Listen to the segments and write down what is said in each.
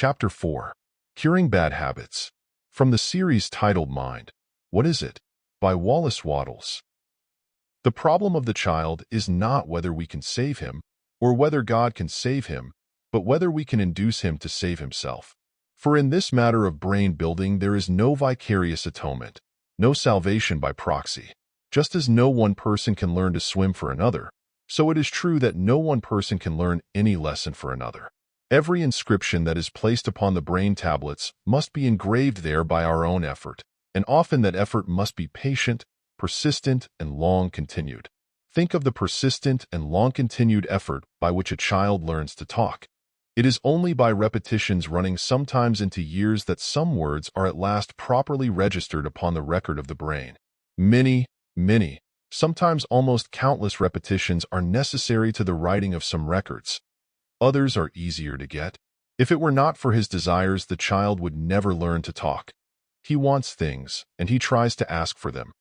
Chapter 4. Curing Bad Habits. From the series titled Mind, What Is It? By Wallace Wattles. The problem of the child is not whether we can save him, or whether God can save him, but whether we can induce him to save himself. For in this matter of brain building there is no vicarious atonement, no salvation by proxy. Just as no one person can learn to swim for another, so it is true that no one person can learn any lesson for another. Every inscription that is placed upon the brain tablets must be engraved there by our own effort, and often that effort must be patient, persistent, and long-continued. Think of the persistent and long-continued effort by which a child learns to talk. It is only by repetitions running sometimes into years that some words are at last properly registered upon the record of the brain. Many, sometimes almost countless repetitions are necessary to the writing of some records. Others are easier to get. If it were not for his desires, the child would never learn to talk. He wants things, and he tries to ask for them.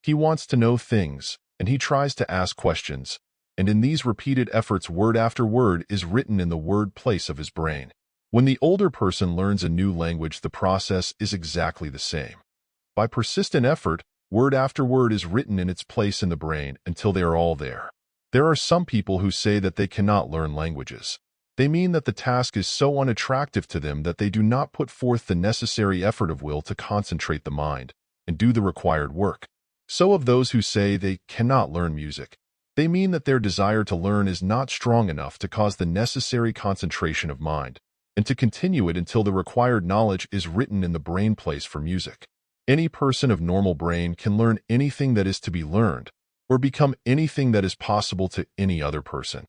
He wants to know things, and he tries to ask questions, and in these repeated efforts word after word is written in the word place of his brain. When the older person learns a new language, the process is exactly the same. By persistent effort, word after word is written in its place in the brain until they are all there. There are some people who say that they cannot learn languages. They mean that the task is so unattractive to them that they do not put forth the necessary effort of will to concentrate the mind and do the required work. So of those who say they cannot learn music, they mean that their desire to learn is not strong enough to cause the necessary concentration of mind and to continue it until the required knowledge is written in the brain place for music. Any person of normal brain can learn anything that is to be learned, or become anything that is possible to any other person.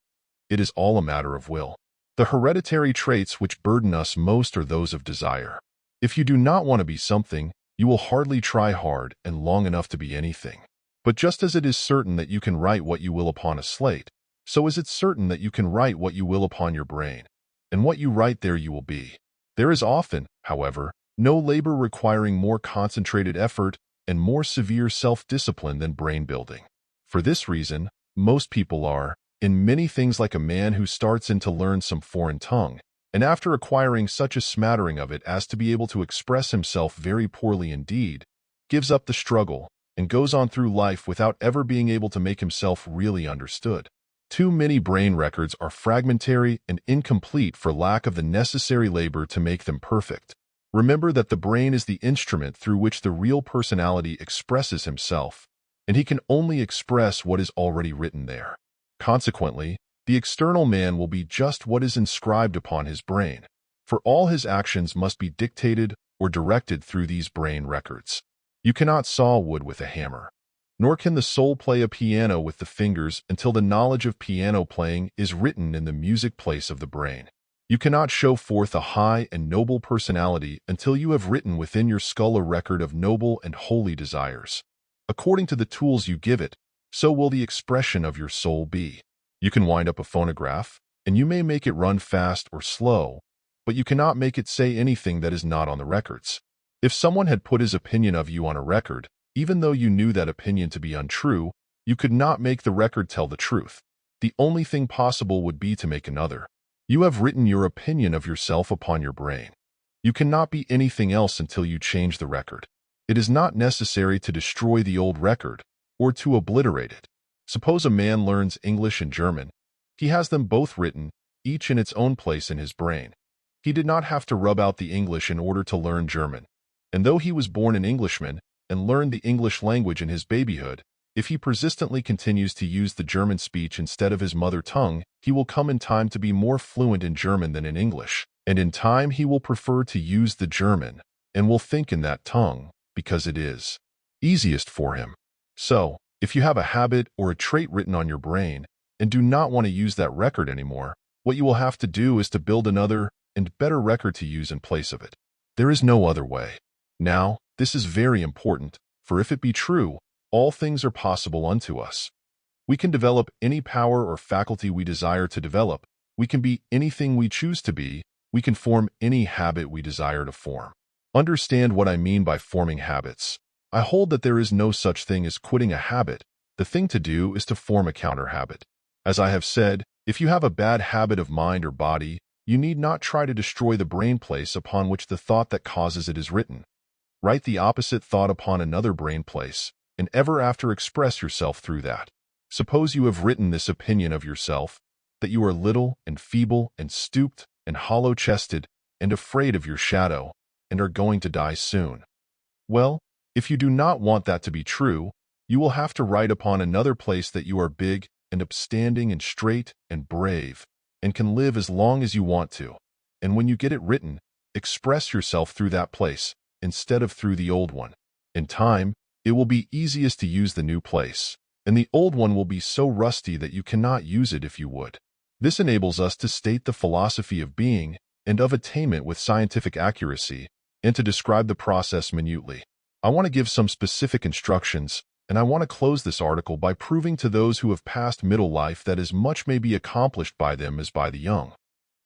It is all a matter of will. The hereditary traits which burden us most are those of desire. If you do not want to be something, you will hardly try hard and long enough to be anything. But just as it is certain that you can write what you will upon a slate, so is it certain that you can write what you will upon your brain, and what you write there you will be. There is often, however, no labor requiring more concentrated effort and more severe self-discipline than brain building. For this reason, most people are, in many things, like a man who starts in to learn some foreign tongue, and after acquiring such a smattering of it as to be able to express himself very poorly indeed, gives up the struggle and goes on through life without ever being able to make himself really understood. Too many brain records are fragmentary and incomplete for lack of the necessary labor to make them perfect. Remember that the brain is the instrument through which the real personality expresses himself, and he can only express what is already written there. Consequently, the external man will be just what is inscribed upon his brain, for all his actions must be dictated or directed through these brain records. You cannot saw wood with a hammer, nor can the soul play a piano with the fingers until the knowledge of piano playing is written in the music place of the brain. You cannot show forth a high and noble personality until you have written within your skull a record of noble and holy desires. According to the tools you give it, so will the expression of your soul be. You can wind up a phonograph, and you may make it run fast or slow, but you cannot make it say anything that is not on the records. If someone had put his opinion of you on a record, even though you knew that opinion to be untrue, you could not make the record tell the truth. The only thing possible would be to make another. You have written your opinion of yourself upon your brain. You cannot be anything else until you change the record. It is not necessary to destroy the old record, or to obliterate it. Suppose a man learns English and German. He has them both written, each in its own place in his brain. He did not have to rub out the English in order to learn German. And though he was born an Englishman and learned the English language in his babyhood, if he persistently continues to use the German speech instead of his mother tongue, he will come in time to be more fluent in German than in English, and in time he will prefer to use the German, and will think in that tongue, because it is easiest for him. So, if you have a habit or a trait written on your brain, and do not want to use that record anymore, what you will have to do is to build another and better record to use in place of it. There is no other way. Now, this is very important, for if it be true, all things are possible unto us. We can develop any power or faculty we desire to develop. We can be anything we choose to be. We can form any habit we desire to form. Understand what I mean by forming habits. I hold that there is no such thing as quitting a habit. The thing to do is to form a counter habit. As I have said, if you have a bad habit of mind or body, You need not try to destroy the brain place upon which the thought that causes it is written. Write the opposite thought upon another brain place, and ever after express yourself through that. Suppose you have written this opinion of yourself, that you are little and feeble and stooped and hollow-chested and afraid of your shadow, and are going to die soon. Well, if you do not want that to be true, you will have to write upon another place that you are big and upstanding and straight and brave, and can live as long as you want to. And when you get it written, express yourself through that place, instead of through the old one. In time, it will be easiest to use the new place, and the old one will be so rusty that you cannot use it if you would. This enables us to state the philosophy of being and of attainment with scientific accuracy, and to describe the process minutely. I want to give some specific instructions, and I want to close this article by proving to those who have passed middle life that as much may be accomplished by them as by the young.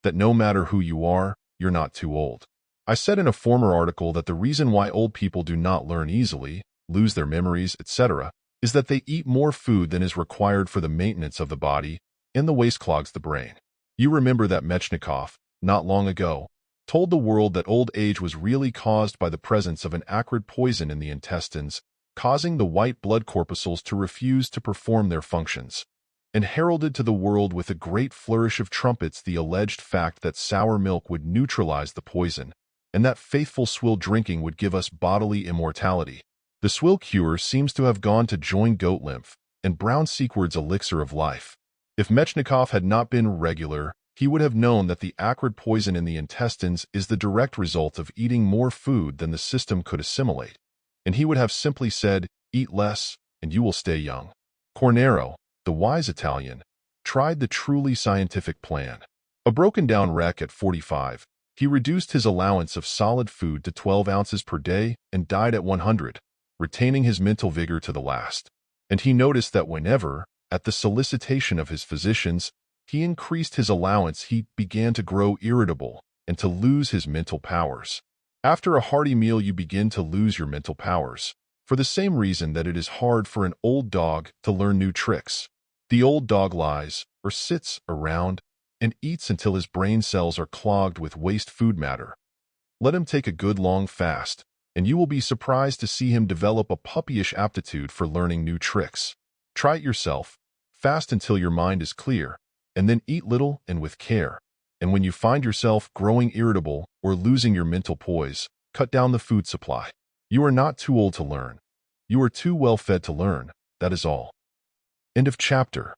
That no matter who you are, you're not too old. I said in a former article that the reason why old people do not learn easily, lose their memories, etc., is that they eat more food than is required for the maintenance of the body, and the waste clogs the brain. You remember that Metchnikoff, not long ago, told the world that old age was really caused by the presence of an acrid poison in the intestines, causing the white blood corpuscles to refuse to perform their functions, and heralded to the world with a great flourish of trumpets the alleged fact that sour milk would neutralize the poison, and that faithful swill drinking would give us bodily immortality. The swill cure seems to have gone to join goat lymph and brown sequard's elixir of life. If Metchnikoff had not been regular, he would have known that the acrid poison in the intestines is the direct result of eating more food than the system could assimilate, and he would have simply said, "Eat less, and you will stay young." Cornero, the wise Italian, tried the truly scientific plan. A broken-down wreck at 45, he reduced his allowance of solid food to 12 ounces per day and died at 100, retaining his mental vigor to the last. And he noticed that whenever, at the solicitation of his physicians, he increased his allowance, he began to grow irritable and to lose his mental powers. After a hearty meal, you begin to lose your mental powers, for the same reason that it is hard for an old dog to learn new tricks. The old dog lies, or sits, around, and eats until his brain cells are clogged with waste food matter. Let him take a good long fast, and you will be surprised to see him develop a puppyish aptitude for learning new tricks. Try it yourself. Fast until your mind is clear, and then eat little and with care. And when you find yourself growing irritable or losing your mental poise, cut down the food supply. You are not too old to learn. You are too well fed to learn, that is all. End of chapter.